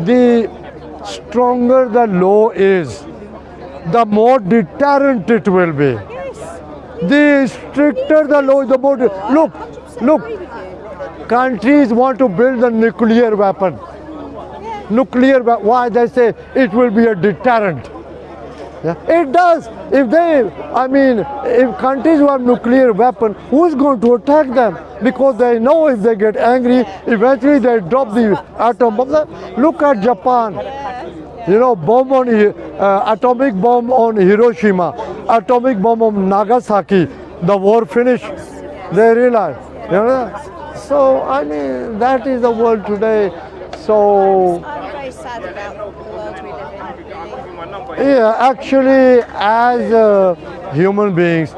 the stronger the law is, the more deterrent it will be. Yes. The stricter the law, the more. Look. Countries want to build a nuclear weapon. Why? They say it will be a deterrent. Yeah. It does. If countries who have nuclear weapon, who's going to attack them? Because they know if they get angry, eventually they drop the atom bomb. Look at Japan. Bomb on atomic bomb on Hiroshima, atomic bomb on Nagasaki. The war finished. They realized. So that is the world today. So. I'm very sad about the world we live in. Yeah, actually, as human beings,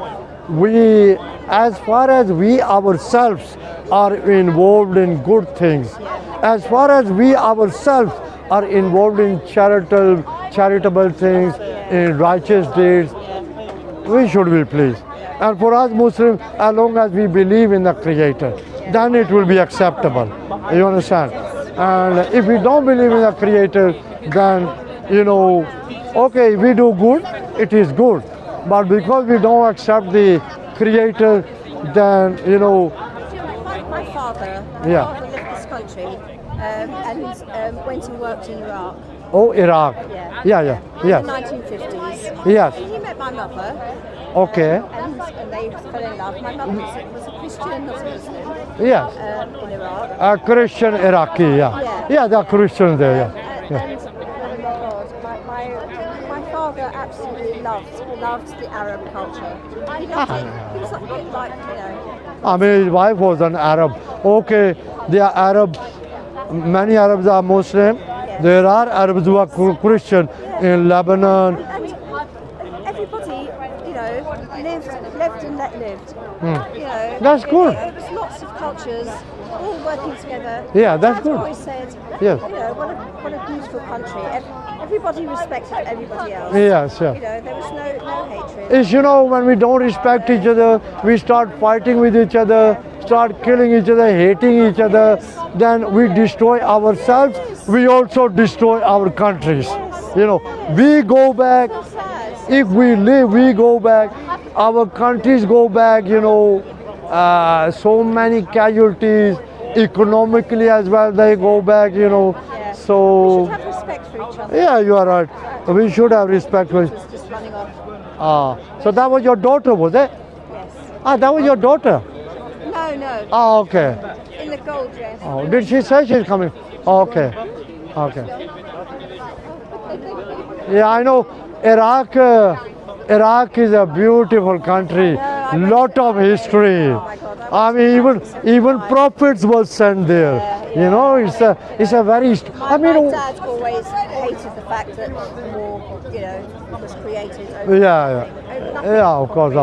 as far as we ourselves are involved in good things, as far as we ourselves are involved in charitable things, in righteous deeds, we should be pleased. And for us Muslims, as long as we believe in the Creator, then it will be acceptable. You understand? And if we don't believe in the Creator, then, okay, if we do good, it is good. But because we don't accept the Creator, then, My father Yeah. lived in this country and went and worked in Iraq. Oh, Iraq. Yeah. In Yes. the 1950s. Yes. He met my mother. Okay. And they fell in love. My mother was a Christian, not a Muslim, Yes. in Iraq. A Christian Iraqi, yeah. Yeah, there are Christians there, yeah. And God, my father absolutely loved the Arab culture. He loved it. He was like, His wife was an Arab. Okay, they are Arab. Many Arabs are Muslim. There are Arabs who are Christian in Lebanon. And everybody, lived and let lived. That's good. There was lots of cultures all working together. Yeah, that's Dad good. always said, Yes. what a beautiful country. Everybody respected everybody else. Yes, yeah. There was no hatred. It's, when we don't respect each other, we start fighting with each other, start killing each other, hating each other, then we destroy ourselves, we also destroy our countries. We go back, So sad. if we live, we go back, our countries go back, so many casualties, economically as well, they go back, We so, should have respect for each other. yeah, you are right. We should have respect for It's just running off. So that was your daughter, was it? Yes. That was your daughter? No. Okay. In the gold dress. Oh, did she say she's coming? Okay. Yeah, I know. Iraq is a beautiful country. Lot of history. Even prophets were sent there. It's a very. My dad always hated the fact that war, was created. Yeah, of course.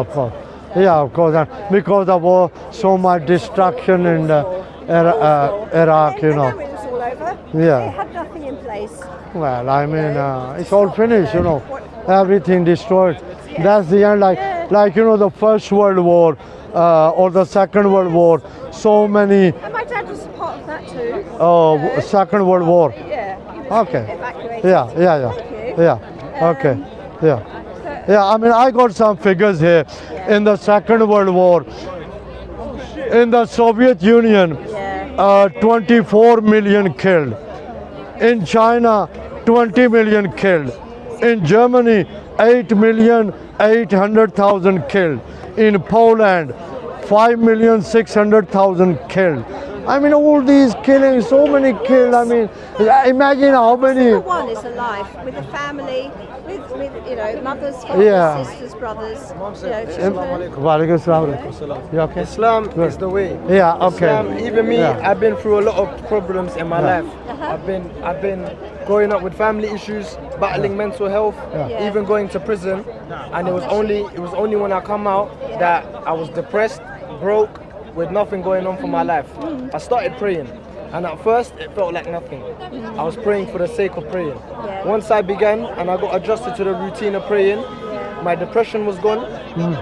Yeah, of course. And because of war, so much destruction in Iraq, It was all over. Yeah. They had nothing in place. Well, it's all finished, everything destroyed. That's the end, like the First World War or the Second World War. So many. And my dad was part of that too. Second World War. Yeah. He was Okay. evacuated. Yeah. Thank you. Yeah. Okay. Yeah. I got some figures here. In the Second World War, in the Soviet Union, 24 million killed. In China, 20 million killed. In Germany, 8,800,000 killed. In Poland, 5,600,000 killed. All these killings, so many killed. Imagine how many. Number one is a life with a family, with mothers, fathers, sisters, brothers, children. Walaikum salam. You okay? Islam is the way. Yeah, okay. Islam, even me, Yeah. I've been through a lot of problems in my life. I've been growing up with family issues, battling mental health, Yeah. even going to prison. And it was only when I come out that I was depressed, broke, with nothing going on for my life. I started praying. And at first, it felt like nothing. I was praying for the sake of praying. Once I began and I got adjusted to the routine of praying, my depression was gone,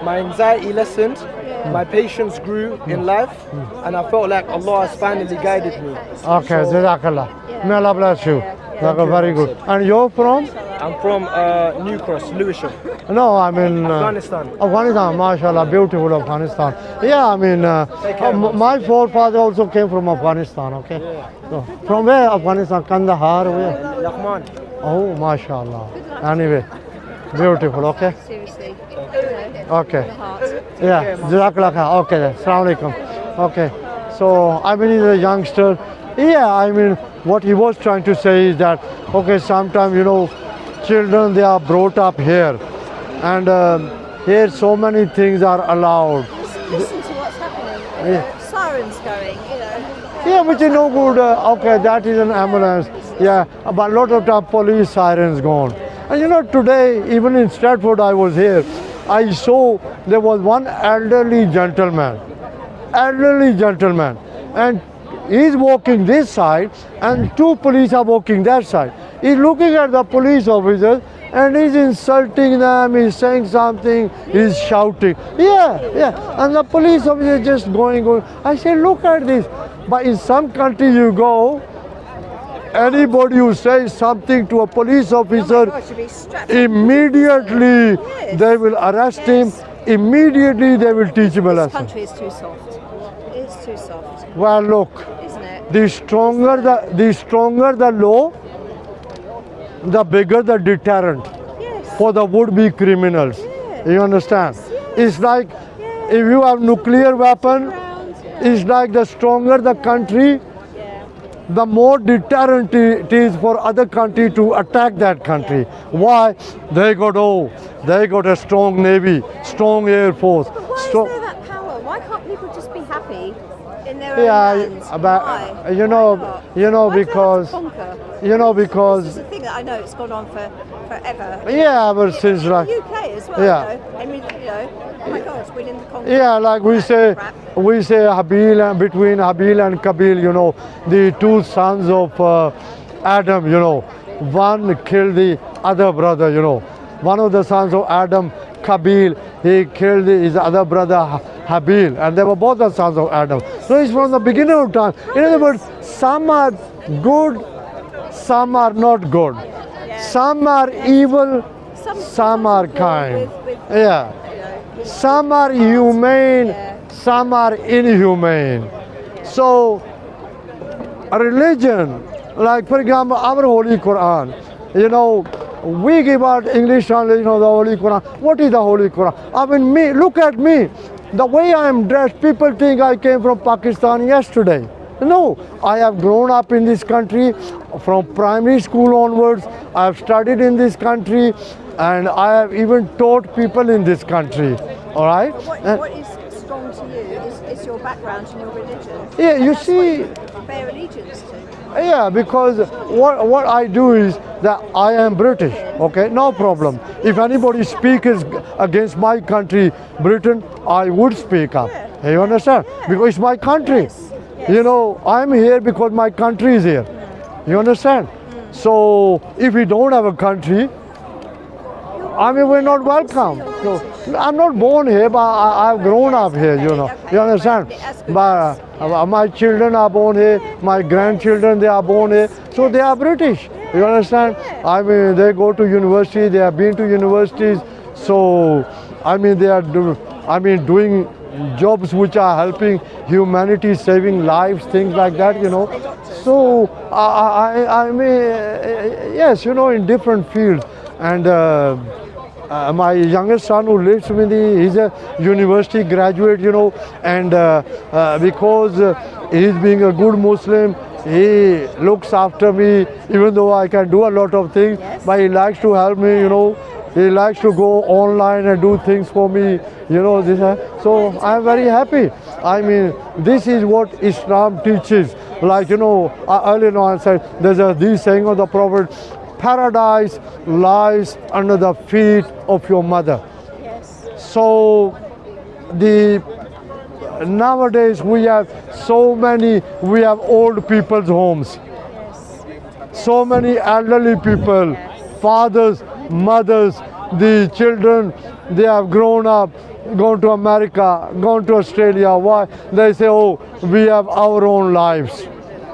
my anxiety lessened, my patience grew in life, and I felt like Allah has finally guided me. Okay, Jazakallah. May Allah bless you. Okay, very good. And you're from? I'm from New Cross, Lewisham, No, I mean Afghanistan. Afghanistan, mashallah, beautiful Afghanistan. Yeah, I mean, my forefather also came from Afghanistan, okay? So, from where Afghanistan? Kandahar, where? Lahman. Oh, mashallah. Anyway, beautiful, okay? Seriously. Okay. The heart. Yeah, Jazakallah khair. Okay, then. Assalamu alaikum. Okay, so I mean, he's a youngster. Yeah, I mean, what he was trying to say is that, okay, sometimes, you know, children, they are brought up here. And here so many things are allowed. Listen to what's happening. Yeah. Sirens going, you know. Yeah, which is no good. Okay, that is an ambulance. Yeah, but a lot of time police sirens gone. And you know, today, even in Stratford, I was here. I saw there was one elderly gentleman, and he's walking this side, and two police are walking that side. He's looking at the police officers, and he's insulting them. He's saying something. He's shouting. Yeah. And the police officer is just going. I say, look at this. But in some country you go, anybody who says something to a police officer, God, should be strapped. immediately they will arrest him. Immediately they will teach him a This lesson. country is too soft. It's too soft, Well, look, isn't it? the stronger the law, the bigger the deterrent Yes. for the would-be criminals. You understand? It's like if you have nuclear weapon, Around, it's like the stronger the country, yeah. the more deterrent it is for other country to attack that country. Why? They got a strong navy, strong air force. Why is strong- there that power? Why can't people just be happy in their own Yeah, land? but Why? you know, Why not? you know, Why do they have to because conquer? you know, This because is a thing that I know it's gone on for forever. yeah, ever since In like the UK as well. Yeah. I mean, you know, oh my God, winning the conquest. yeah, like we say Habil and between Habil and Kabil, you know, the two sons of Adam, you know, one killed the other brother, you know. One of the sons of Adam, Kabil, he killed his other brother Habil, and they were both the sons of Adam. So it's from the beginning of time. In other words, some are good, some are not good. Some are evil, some are kind. Yeah. Some are humane, some are inhumane. So, a religion, like for example, our Holy Quran, you know, we give out English translation of the Holy Quran. What is the Holy Quran? I mean, look at me. The way I am dressed, people think I came from Pakistan yesterday. No, I have grown up in this country from primary school onwards. I have studied in this country, and I have even taught people in this country. All right? What is strong to you is your background and your religion. Yeah, And you that's see- what you bear allegiance to. Yeah, because what I do is that I am British, okay, no problem. If anybody speaks against my country, Britain, I would speak up. You understand? Because it's my country. You know, I'm here because my country is here. You understand? So if we don't have a country, I mean, we're not welcome. So, I'm not born here, but I've grown up here, you know. You understand? But my children are born here, my grandchildren, they are born here, so they are British. You understand? I mean, they go to university, they have been to universities, so I mean, they are doing jobs which are helping humanity, saving lives, things like that, you know. So I mean, yes, you know, in different fields. And my youngest son who lives with me, he's a university graduate, you know, and because he's being a good Muslim, he looks after me, even though I can do a lot of things, but he likes to help me, you know. He likes to go online and do things for me, you know. So I'm very happy. I mean, this is what Islam teaches. Like, you know, earlier on I said, there's this saying of the Prophet, paradise lies under the feet of your mother. Yes. So nowadays we have we have old people's homes. So many elderly people, fathers, mothers, the children, they have grown up, gone to America, gone to Australia. Why? They say, oh, we have our own lives.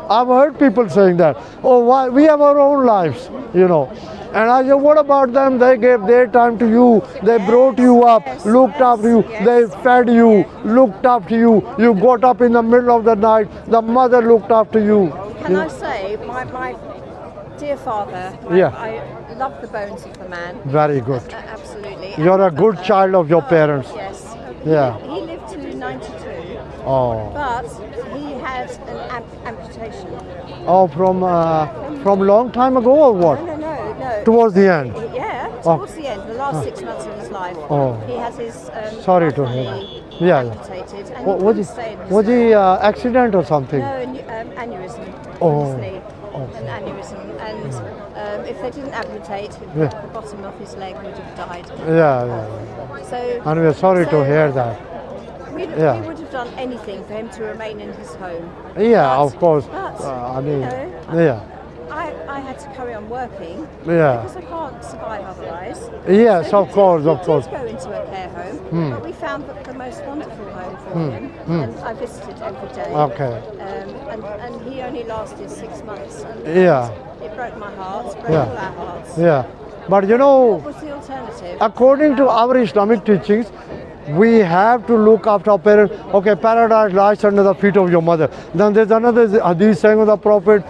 I've heard people saying that. Oh, why? We have our own lives, you know. And I said, what about them? They gave their time to you. They brought you up, looked after you. They fed you, looked after you. You got up in the middle of the night. The mother looked after you. Can I say, my dear father, I love the bones of the man. Very good. Absolutely. You're a good child of your parents. Yes. Yeah. He lived to 92, Oh. but he had an amputation. Oh, from long time ago or what? No. Towards the end. Yeah, towards the end, the last 6 months of his life. Oh. He had his Sorry to left hear. knee Yeah. amputated. And Was he couldn't he stay in his was he accident or something? No, aneurysm Oh. in his knee. An aneurysm. And if they didn't amputate, Yeah. the bottom of his leg would have died. Yeah. So, And we're sorry to hear that. we Yeah. would have done anything for him to remain in his home. Yeah, But- of course. But, I mean, yeah. I had to carry on working Yeah. because I can't survive otherwise. Yes, So of course, he of course. did go into a care home, but we found the most wonderful home for him, and I visited every day. Okay. And he only lasted 6 months. And Yeah. It broke my heart, broke Yeah. all our hearts. Yeah. But you know, What was the alternative? according to our Islamic teachings, we have to look after our parents. Okay, paradise lies under the feet of your mother. Then there's another hadith saying of the Prophet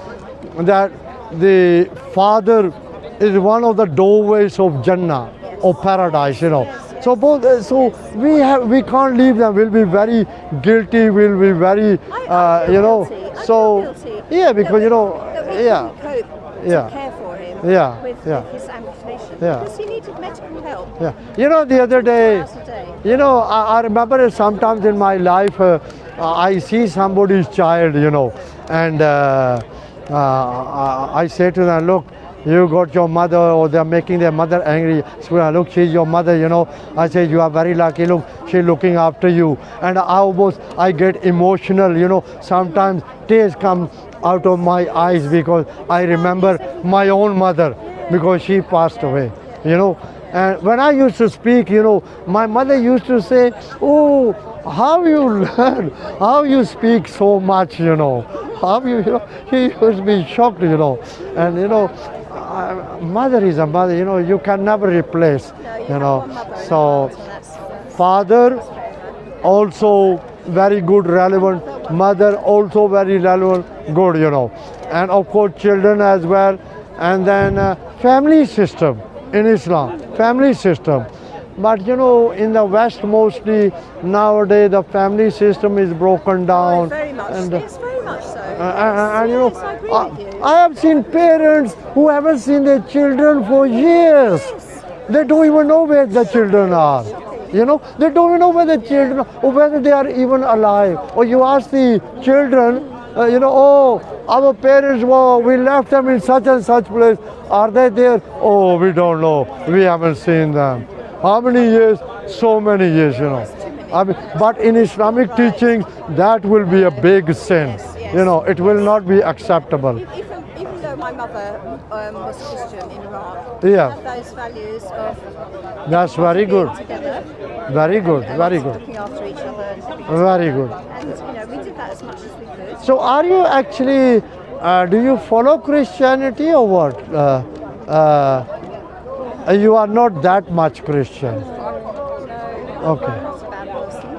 that the father is one of the doorways of Jannah, of paradise, you know. So both, so we can't leave them. We'll be very guilty. We'll be very, I feel you know. guilty. I So feel guilty yeah, because you know, that we yeah. couldn't cope Yeah. to care for him with his amputation Yeah. because he needed medical help. Yeah, you know, the other 2 day, hours a day. you know, I remember sometimes in my life, I see somebody's child, you know, and I say to them, look, you got your mother, or they're making their mother angry. So, look, she's your mother, you know. I say, you are very lucky. Look, she's looking after you. And I get emotional, you know. Sometimes tears come out of my eyes because I remember my own mother because she passed away, you know. And when I used to speak, you know, my mother used to say, oh, how you learn, how you speak so much, you know. How you know, she used to be shocked, you know. And, you know, mother is a mother, you know, you can never replace, you know. So, father also very good, relevant, mother also very relevant, good, you know. And of course, children as well. And then family system in Islam, family system. But you know, in the West mostly nowadays the family system is broken down. Very much. And, It's very much so. and you know, Yes, I agree with you. I have seen parents who haven't seen their children for years. They don't even know where the children are. You know, they don't even know where the children are, or whether they are even alive. Or you ask the children, you know, oh, our parents, well, we left them in such and such place. Are they there? Oh, we don't know. We haven't seen them. How many years? So many years, you know. I mean, but in Islamic teaching, that will be a big sin. Yes. You know, it will not be acceptable. Even though my mother was Christian in Iraq, Yeah. had those values of That's very being good. together, Very good. and Very good. looking after each other, and Very good. And you know, we did that as much as we could. So are you actually, do you follow Christianity or what? You are not that much Christian. Okay. I'm not a bad person.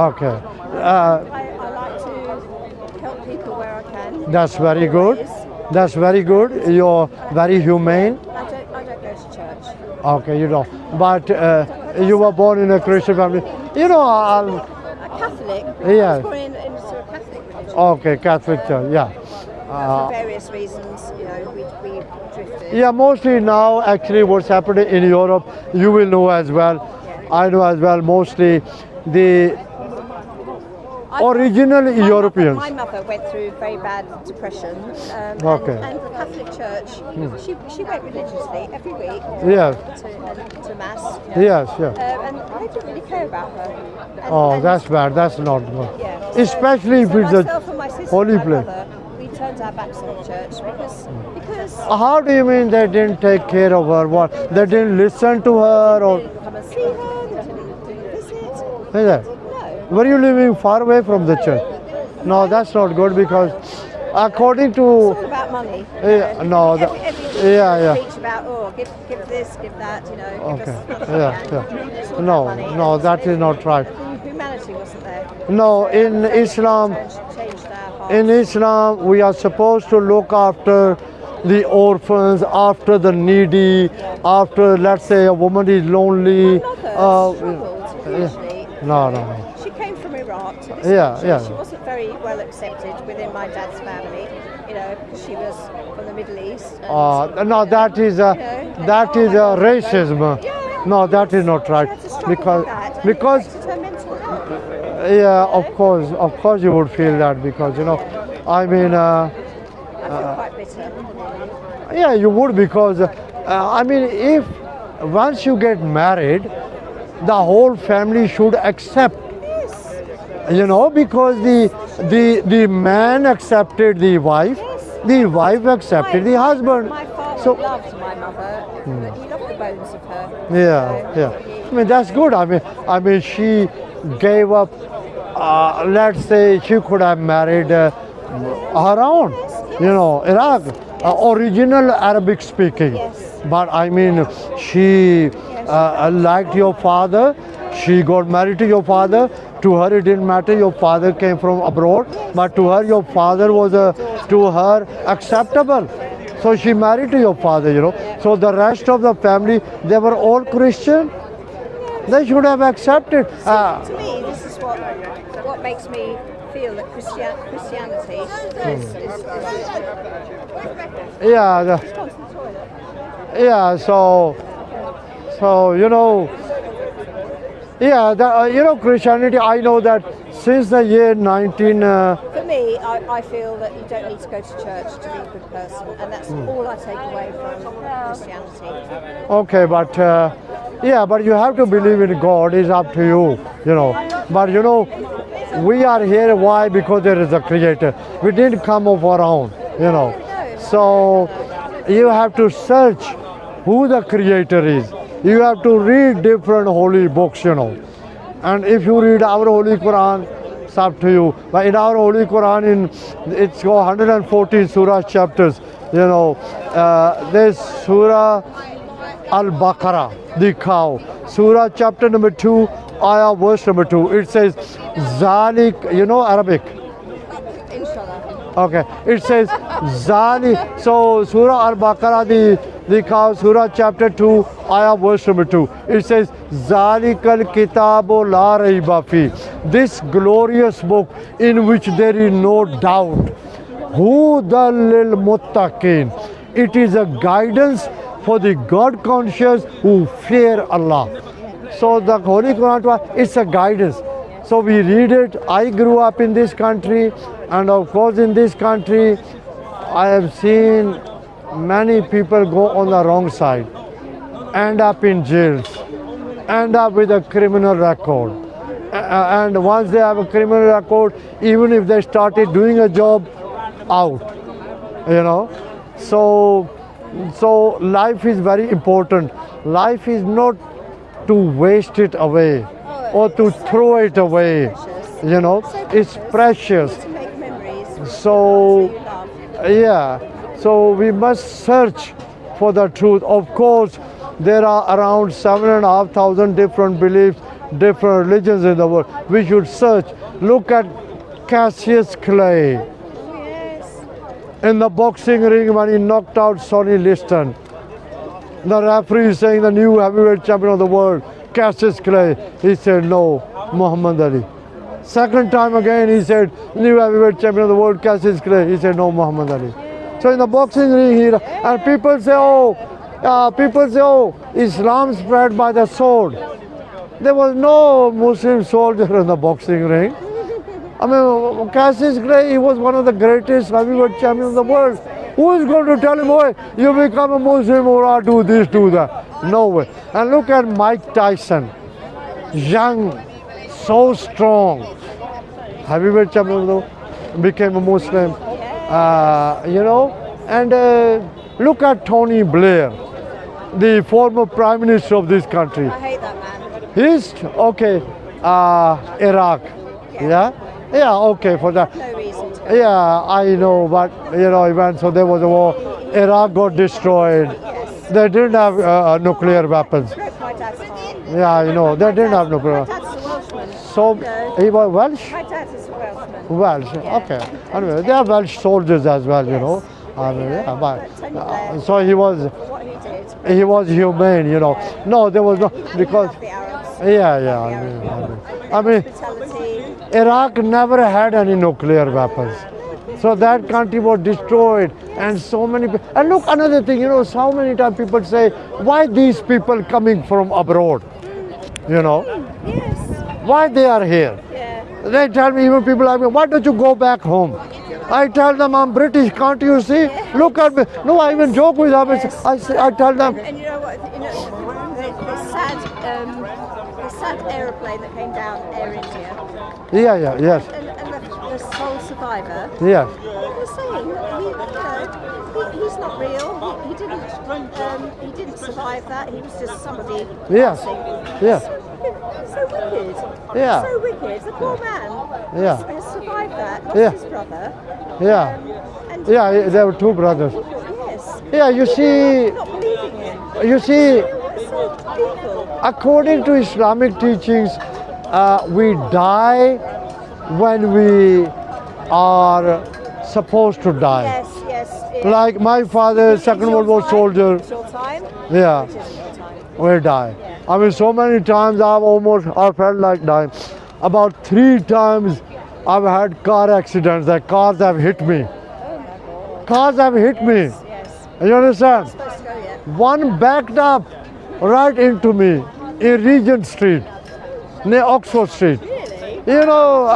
Okay. I like to help people where I can. That's very good. Always. That's very good. You're very humane. I don't go to church. Okay, you know. But you were born in a Christian family. You know, A Catholic. Yeah. I was born into a Catholic religion. okay, Catholic church, yeah. For various reasons, you know, we drifted. Yeah, mostly now actually what's happening in Europe, you will know as well. I know as well, mostly the original Europeans. My mother went through very bad depression. Okay. And the Catholic Church, she went religiously every week Yes, to Mass. You know. yes, yes. And they didn't really care about her. Oh, that's bad. That's not good. Yeah. Especially if so it's myself and my a sister holy and my place. brother, we turned our backs on the church because How do you mean they didn't take care of her? What? They didn't listen to her, or they didn't come and see her, they didn't visit. is that? No. Were you living far away from the church? No, that's not good because according It's all to about money. Yeah, no, yeah. Speech about give this, give that, give Okay. us as much as Yeah, we can. yeah. It's all No, about money. no, that is not right. Humanity wasn't there. No, in So Islam, changed our hearts. in Islam, we are supposed to look after the orphans, after the needy, after, let's say, a woman is lonely. My mother struggled yeah. hugely. No. She came from Iraq to this Yeah, country. yeah. She wasn't very well accepted within my dad's family, because she was from the Middle East. And, No, that is racism. No, that is not right. She had to struggle with that, and it Because affected her mental health. yeah, of course you would feel that because I mean. I feel quite bitter. Yeah, you would because I mean, if once you get married, the whole family should accept. Yes. Because the man accepted the wife accepted the husband. My father So loved my mother. He loved the bones of her. yeah. I mean that's good. I mean she gave up. Let's say she could have married her own. Iraq, original Arabic speaking. Yes. But I mean, she liked your father. She got married to your father. To her, it didn't matter. Your father came from abroad, but to her, your father was to her acceptable. So she married to your father. So the rest of the family, they were all Christian. They should have accepted. To me, this is what makes me feel that Christianity is Yeah. Yeah. So Christianity. I know that since the year 19. For me, I feel that you don't need to go to church to be a good person, and that's all I take away from Christianity. Okay, but you have to believe in God. It's up to you. But we are here. Why? Because there is a Creator. We didn't come of our own. So you have to search who the Creator is. You have to read different holy books. And if you read our Holy Quran, it's up to you. But in our Holy Quran, it's got 114 surah chapters. There's Surah Al-Baqarah, the cow. Surah chapter number 2, ayah verse number 2. It says, Zalik, Arabic. Inshallah. Okay, it says Zali. So Surah Al-Baqarah, the cow, Surah chapter 2, ayah verse number 2. It says Zalikal Kitabu La Raiba Fi. This glorious book in which there is no doubt. Hudal lil Muttaqin. It is a guidance for the God conscious who fear Allah. So the Holy Quran, it's a guidance. So we read it. I grew up in this country, and of course in this country I have seen many people go on the wrong side, end up in jails, end up with a criminal record. And once they have a criminal record, even if they started doing a job, out. So life is very important. Life is not to waste it away or to throw it away. It's precious. To make memories. So, You love. yeah, so we must search for the truth. Of course, there are around 7,500 different beliefs, different religions in the world. We should search. Look at Cassius Clay Yes. in the boxing ring when he knocked out Sonny Liston. The referee is saying the new heavyweight champion of the world, Cassius Clay. He said no, Muhammad Ali. Second time again he said new heavyweight champion of the world, Cassius Clay. He said no, Muhammad Ali. So in the boxing ring and people say, Islam spread by the sword. There was no Muslim soldier in the boxing ring. I mean, Cassius Clay, he was one of the greatest heavyweight champions of the world. Who is going to tell him, oh, you become a Muslim or I do this, do that? No way. And look at Mike Tyson. Young, so strong. Heavyweight champion of the world, became a Muslim. And look at Tony Blair, the former prime minister of this country. I hate that man. He's, okay, Iraq. Yeah, okay, for that. No reason to Yeah, I know, but even so, there was a war. Iraq got destroyed. They didn't have nuclear weapons. Broke my dad's heart. Yeah, I know, they didn't have My nuclear. dad's a Welshman. So No. he was Welsh. My dad is a Welshman. Welsh. Yeah. Okay. Anyway, they are Welsh soldiers as well. I mean, yeah, so he was What he did. humane. No, there was no He because loved the Arabs. yeah. I mean, Hospitality. Iraq never had any nuclear weapons. So that country was destroyed, and so many people. And look, another thing, so many times people say, why these people coming from abroad? Yes. Why they are here? Yeah. They tell me, even people like me, why don't you go back home? I tell them, I'm British, can't you see? Look at me. No, I even joke with them. I tell them, And you know what? The sad aeroplane that came down, Air India, yes, and the sole survivor. yes, They're saying he's not real. He didn't survive that. He was just somebody. Yes. passing. Yes. So wicked. Yeah. So wicked. The poor man Yeah. has survived that. Lost Yeah. his brother. yeah, And yeah, there were two brothers. yes. Yeah, you see, Not believing him. you see, It's so painful. according to Islamic teachings, we die when we are supposed to die. Yes. Like my father, Second World War soldier, It's your time. yeah, It isn't your time. we die. I mean, so many times I felt like dying. About 3 times I've had car accidents, that cars have hit me. Oh my God. Cars have hit me. Yes. You understand? Supposed to go yet. One backed up right into me in Regent Street, near Oxford Street. Really?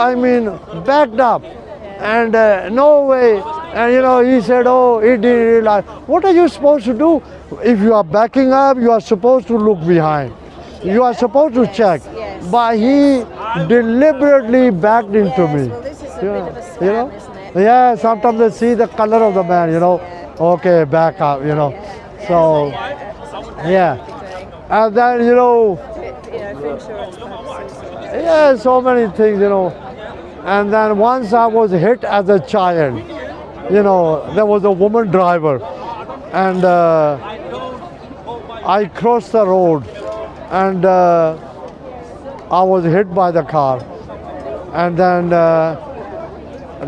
I mean, backed up. And no way. And he said, oh, he didn't realize. What are you supposed to do? If you are backing up, you are supposed to look behind. You are supposed to check. yes. But he deliberately backed into Yes, me. well, this is a You bit know, of a scam, isn't it? Yeah, sometimes they see the color of the man, Okay, back up, So, yeah. And then, For insurance purposes. yeah, so many things, And then once I was hit as a child, there was a woman driver, and I crossed the road, and I was hit by the car. And then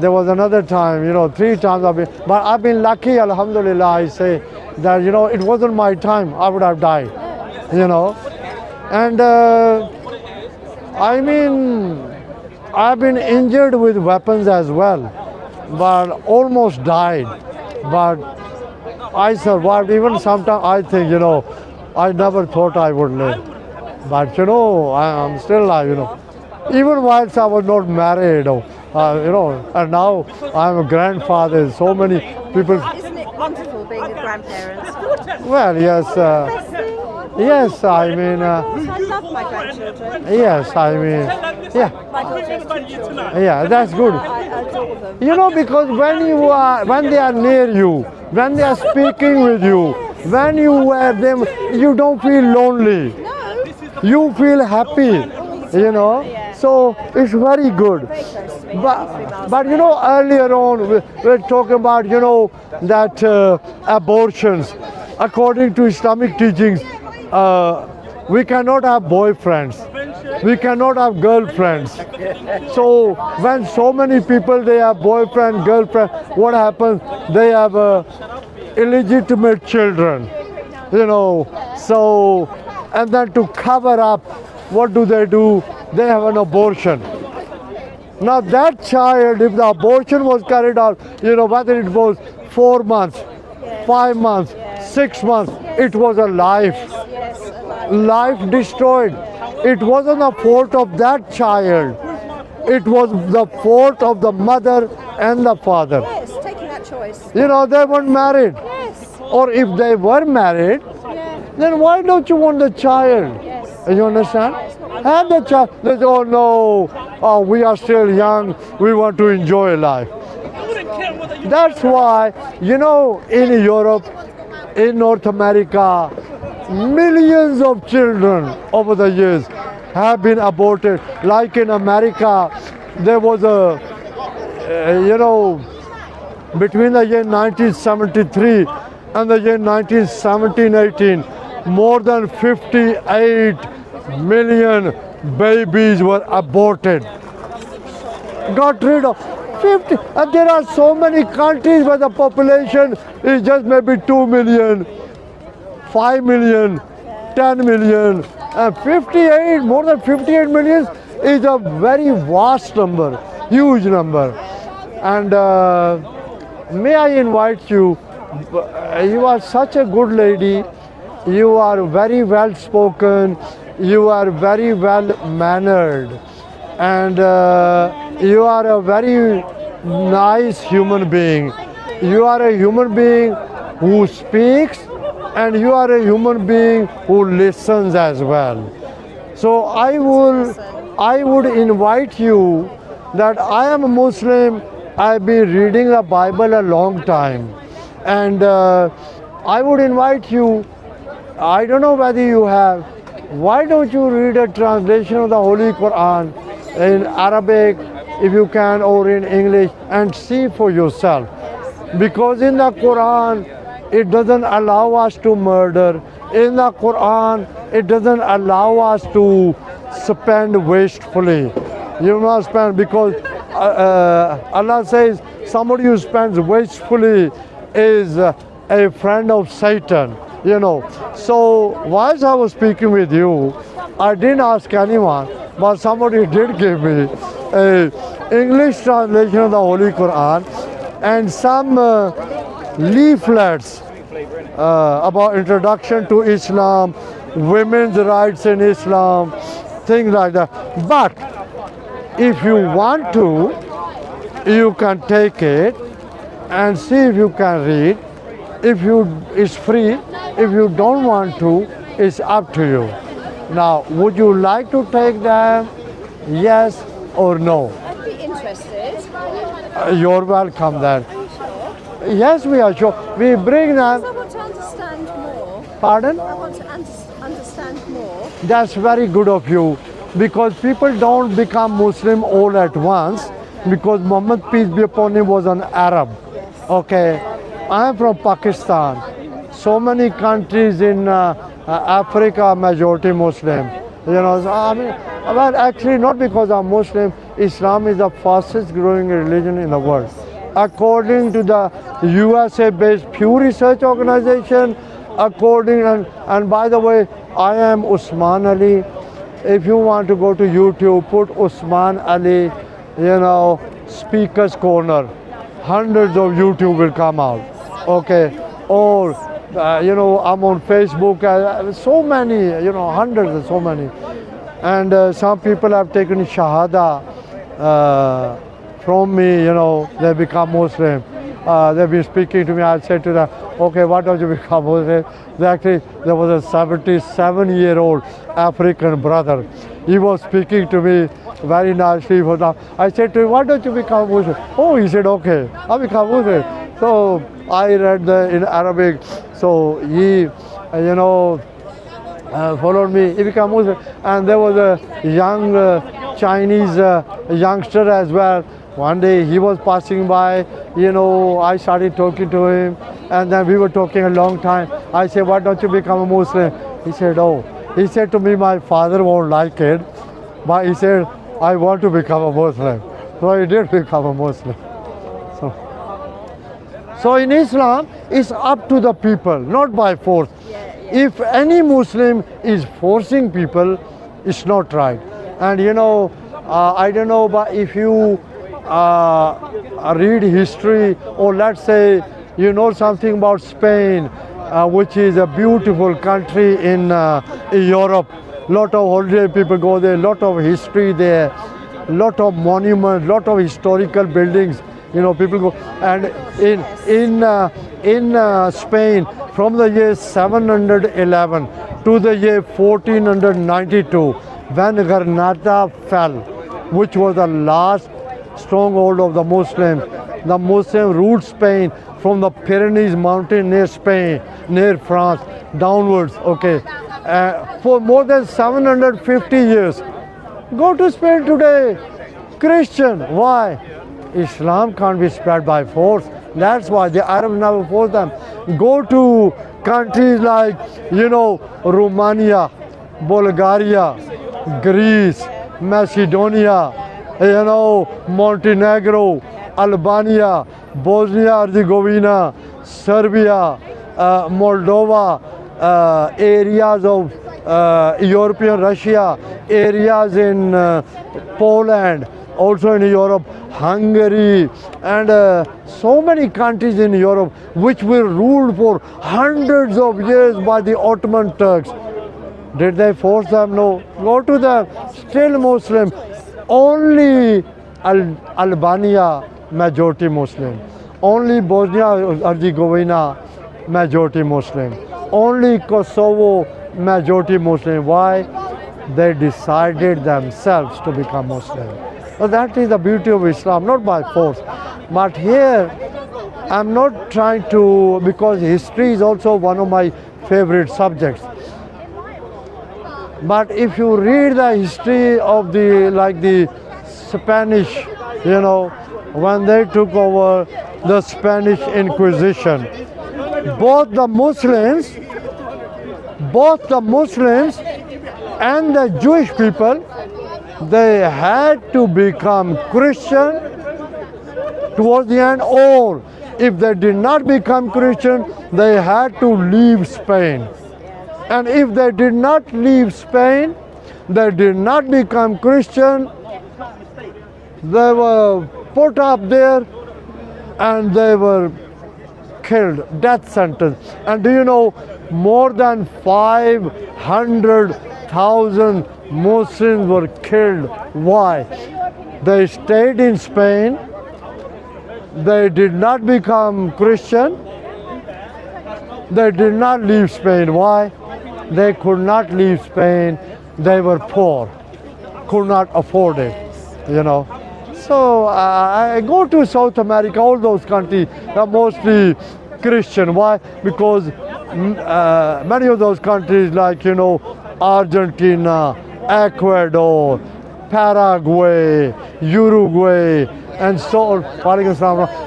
there was another time, 3 times but I've been lucky, alhamdulillah, I say, that, it wasn't my time, I would have died, And I mean, I've been injured with weapons as well, but almost died. But I survived. Even sometimes I think, I never thought I would live. But I'm still alive, Even whilst I was not married, and now I'm a grandfather. So many people. Isn't it wonderful being a grandparent? Well, yes, Best thing. yes. I mean, I love my grandchildren. yes. I mean, yeah, My daughter has 2 children. yeah. That's good. I adore them. Because when they are near you, when they are speaking with you, when you wear them, you don't feel lonely. No. You feel happy, So it's very good. Very close to me. But earlier on we're talking about that abortions. According to Islamic teachings, we cannot have boyfriends. We cannot have girlfriends. So when so many people they have boyfriend, girlfriend, what happens? They have illegitimate children. So and then to cover up, what do? They have an abortion. Now that child, if the abortion was carried out, whether it was 4 months, 5 months, 6 months, it was a life. Yes, Life destroyed. It wasn't the fault of that child. It was the fault of the mother and the father. yes, taking that choice. They weren't married. Yes. Or if they were married, Yeah. then why don't you want the child? Yes. You understand? Have the child. They say, oh no, we are still young, we want to enjoy life. That's why, in Europe, in North America, millions of children over the years have been aborted. Like in America, there was you know, between the year 1973 and the year 1917-18, more than 58 million babies were aborted. Got rid of 50. And there are so many countries where the population is just maybe 2 million, 5 million, 10 million, and 58, more than 58 million is a very vast number, huge number. And may I invite you, you are such a good lady, you are very well spoken, you are very well mannered, and you are a very nice human being. You are a human being who speaks, and you are a human being who listens as well. So I would invite you that I am a Muslim. I've been reading the Bible a long time, and I would invite you. I don't know whether you have. Why don't you read a translation of the Holy Quran in Arabic, if you can, or in English, and see for yourself? Because in the Quran, it doesn't allow us to murder. In the Quran, it doesn't allow us to spend wastefully. You must spend, because Allah says somebody who spends wastefully is a friend of Satan. You know. So whilst I was speaking with you, I didn't ask anyone, but somebody did give me a English translation of the Holy Quran and some leaflets about introduction to Islam, women's rights in Islam, things like that. But if you want to, you can take it and see if you can read. It's free. If you don't want to, it's up to you. Now, would you like to take them? Yes or no? I'd be interested. You're welcome then. Are you sure? Yes, we are sure. We bring them. I want to understand more. Pardon? I want to understand more. That's very good of you, because people don't become Muslim all at once, because Muhammad, peace be upon him, was an Arab. Okay, I am from Pakistan. So many countries in Africa are majority Muslim. You know, so I mean, well, actually not because I'm Muslim. Islam is the fastest growing religion in the world. According to the USA-based Pew Research Organization, and by the way, I am Usman Ali. If you want to go to YouTube, put Usman Ali, you know, Speaker's Corner. Hundreds of YouTube will come out. Okay, or you know, I'm on Facebook. So many, you know, hundreds and so many. And some people have taken Shahada from me. You know, they become Muslim. They've been speaking to me. I said to them, okay, why don't you become Muslim? There was a 77-year-old African brother. He was speaking to me very nicely. I said to him, why don't you become Muslim? Oh, he said, okay, I'll become Muslim. So I read in Arabic. So he, you know, followed me. He became Muslim. And there was a young Chinese youngster as well. One day he was passing by, you know, I started talking to him, and then we were talking a long time. I said, why don't you become a Muslim? He said, oh. He said to me, my father won't like it, but he said, I want to become a Muslim. So he did become a Muslim. So in Islam, it's up to the people, not by force. If any Muslim is forcing people, it's not right. And you know, I don't know, but if you read history, or let's say you know something about Spain, which is a beautiful country in Europe. Lot of holiday people go there, lot of history there, lot of monuments, lot of historical buildings. You know, people go, and in Spain, from the year 711 to the year 1492, when Granada fell, which was the last stronghold of the Muslims ruled Spain from the Pyrenees mountain near Spain, near France, downwards, okay, for more than 750 years. Go to Spain today, Christian, why? Islam can't be spread by force. That's why the Arabs never forced them. Go to countries like, Romania, Bulgaria, Greece, Macedonia, Montenegro, Albania, Bosnia-Herzegovina, Serbia, Moldova, areas of European Russia, areas in Poland, also in Europe, Hungary, and so many countries in Europe which were ruled for hundreds of years by the Ottoman Turks. Did they force them? No. Go to them, still Muslim. Only Albania, majority Muslim. Only Bosnia-Herzegovina, majority Muslim. Only Kosovo, majority Muslim. Why? They decided themselves to become Muslim. So that is the beauty of Islam, not by force. But here, I'm not trying to, because history is also one of my favorite subjects. But if you read the history of the Spanish, when they took over the Spanish Inquisition, both the Muslims and the Jewish people, they had to become Christian towards the end, or if they did not become Christian, they had to leave Spain. And if they did not leave Spain, they did not become Christian, they were put up there and they were killed, death sentence. And do you know, more than 500,000 Muslims were killed. Why? They stayed in Spain, they did not become Christian, they did not leave Spain. Why? They could not leave Spain, they were poor, could not afford it, So I go to South America, all those countries are mostly Christian. Why? Because many of those countries like, Argentina, Ecuador, Paraguay, Uruguay, and so on,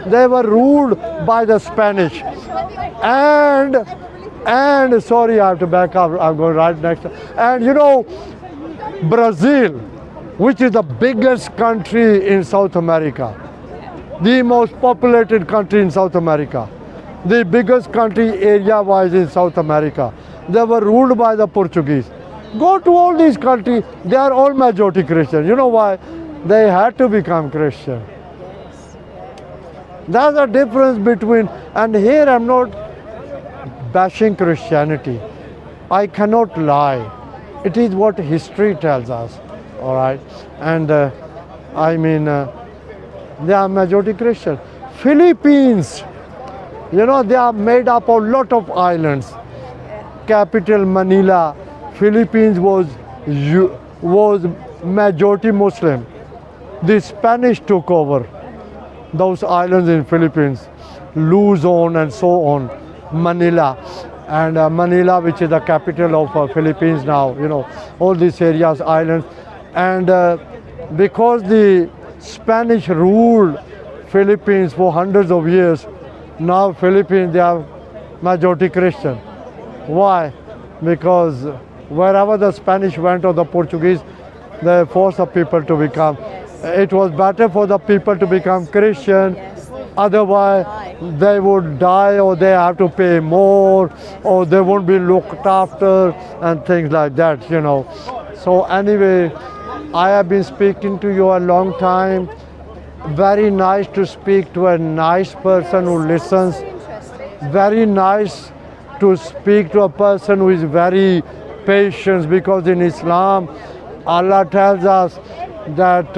they were ruled by the Spanish. And sorry, I have to back up, I'm going right next. And Brazil, which is the biggest country in South America, the most populated country in South America, the biggest country area-wise in South America, they were ruled by the Portuguese. Go to all these countries, they are all majority Christian. You know why? They had to become Christian. That's the difference between, and here I'm not bashing Christianity. I cannot lie. It is what history tells us, all right? And they are majority Christian. Philippines, they are made up of a lot of islands. Capital Manila, Philippines was majority Muslim. The Spanish took over those islands in Philippines, Luzon and so on, Manila. And Manila, which is the capital of Philippines now, all these areas, islands. And because the Spanish ruled Philippines for hundreds of years, now Philippines, they are majority Christian. Why? Because wherever the Spanish went or the Portuguese, they forced the people to become. It was better for the people to become Christian. Otherwise, they would die, or they have to pay more, or they won't be looked after, and things like that, So anyway, I have been speaking to you a long time. Very nice to speak to a nice person who listens. Very nice to speak to a person who is very patient, because in Islam, Allah tells us that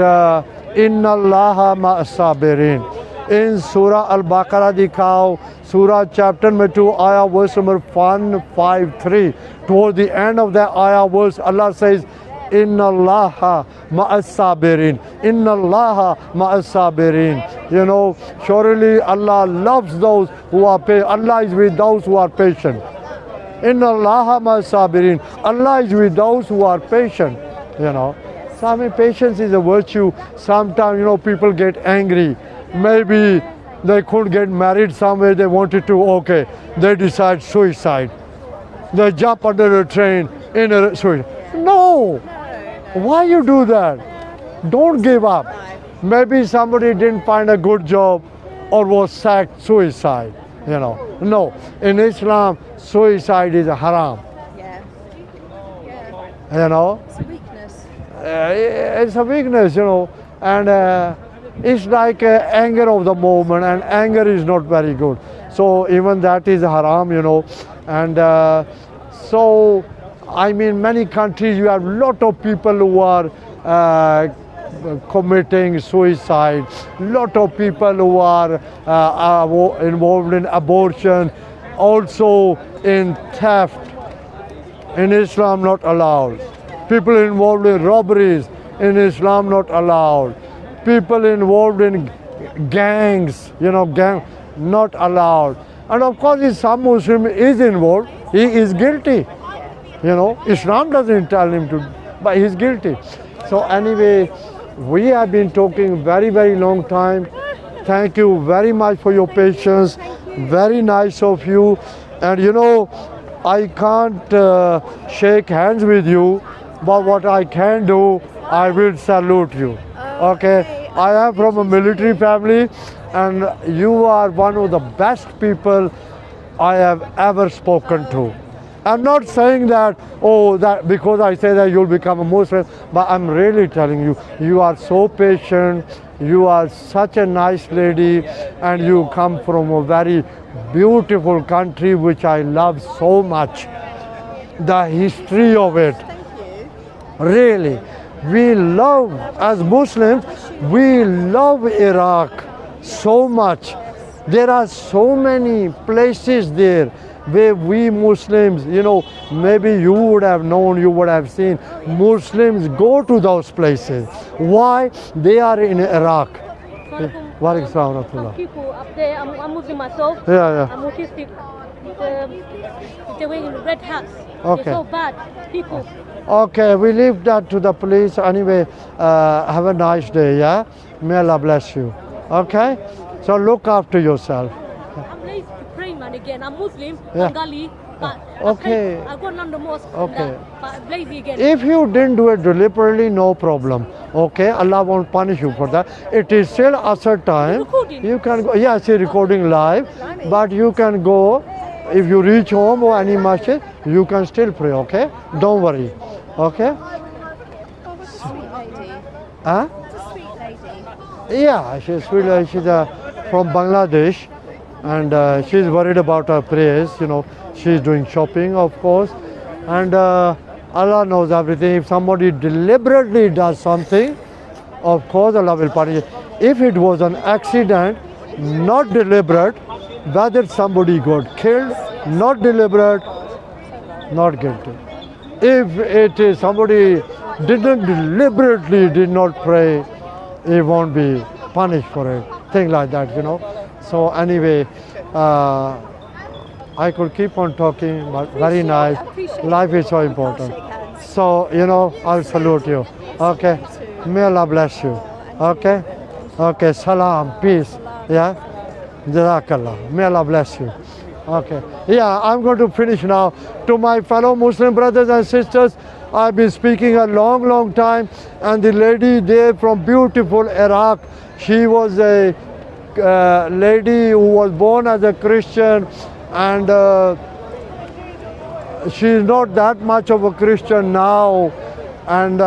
Inna Allaha ma'as-sabirin. In Surah Al-Baqarah dikhao, Surah chapter number 2, ayah verse number 153. Towards the end of that ayah verse, Allah says, Inna Allaha ma'as-sabirin. Inna Allaha ma'as-sabirin. Surely Allah loves those who are patient. Allah is with those who are patient. Inna Allaha ma'as-sabirin. Allah is with those who are patient. So patience is a virtue. Sometimes, people get angry. maybe they couldn't get married somewhere, they wanted to, okay, they decide suicide. They jump under a train in a suicide. No! Why you do that? Don't give up. Maybe somebody didn't find a good job or was sacked, suicide. No. In Islam, suicide is haram. Yeah. It's a weakness. It's a weakness, and it's like anger of the moment, and anger is not very good. So even that is haram, and so I mean, many countries you have lot of people who are committing suicide, lot of people who are involved in abortion, also in theft. In Islam, not allowed. People involved in robberies, in Islam, not allowed. People involved in gangs, not allowed. And of course, if some Muslim is involved, he is guilty. Islam doesn't tell him to, but he's guilty. So anyway, we have been talking very, very long time. Thank you very much for your patience. Very nice of you. And I can't shake hands with you, but what I can do, I will salute you. Okay? I am from a military family, and you are one of the best people I have ever spoken to. I'm not saying that, that because I say that you'll become a Muslim, but I'm really telling you, you are so patient, you are such a nice lady, and you come from a very beautiful country which I love so much. The history of it. Really. We love, as Muslims, we love Iraq so much. There are so many places there where we Muslims, maybe you would have known, you would have seen, Muslims go to those places. Why? They are in Iraq. Walaikum salam wa rahmatullah. People up there, I'm Muslim myself. Yeah. I'm autistic. They're wearing red hats. Okay. They're so bad. People. Okay, we leave that to the police. Anyway, have a nice day, yeah? May Allah bless you. Okay? So look after yourself. I'm lazy to pray, man, again. I'm Muslim, Yeah. Bengali, but Okay. I go around the mosque, Okay. but I'm lazy again. If you didn't do it deliberately, no problem. Okay, Allah won't punish you for that. It is still Asr time. Recording? You can go, yeah, see recording live, but you can go, if you reach home or any masjid, you can still pray, okay? Don't worry, okay? Sweet lady. Huh? It's a sweet lady. Yeah, she's really, she's from Bangladesh, and she's worried about her prayers, she's doing shopping, of course, and Allah knows everything. If somebody deliberately does something, of course Allah will punish it. If it was an accident, not deliberate, whether somebody got killed, not deliberate, not guilty. If it is somebody didn't deliberately did not pray, he won't be punished for it. Thing like that, So anyway, I could keep on talking, but very nice. Life is so important. So, I'll salute you. Okay? May Allah bless you. Okay? Okay, salam, peace. Yeah? Jazakallah. May Allah bless you. Okay. Yeah, I'm going to finish now. To my fellow Muslim brothers and sisters, I've been speaking a long, long time, and the lady there from beautiful Iraq, she was a lady who was born as a Christian, and she's not that much of a Christian now, and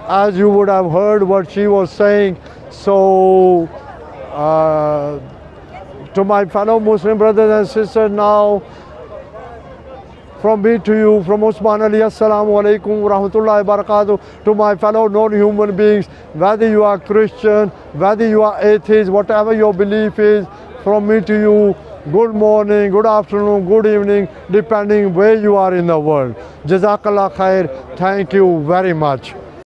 as you would have heard what she was saying. So to my fellow Muslim brothers and sisters now, from me to you, from Usman Ali, Assalamu alaikum wa rahmatullahi wa barakatuh. To my fellow non-human beings, whether you are Christian, whether you are atheist, whatever your belief is, from me to you, good morning, good afternoon, good evening, depending where you are in the world. Jazakallah khair. Thank you very much.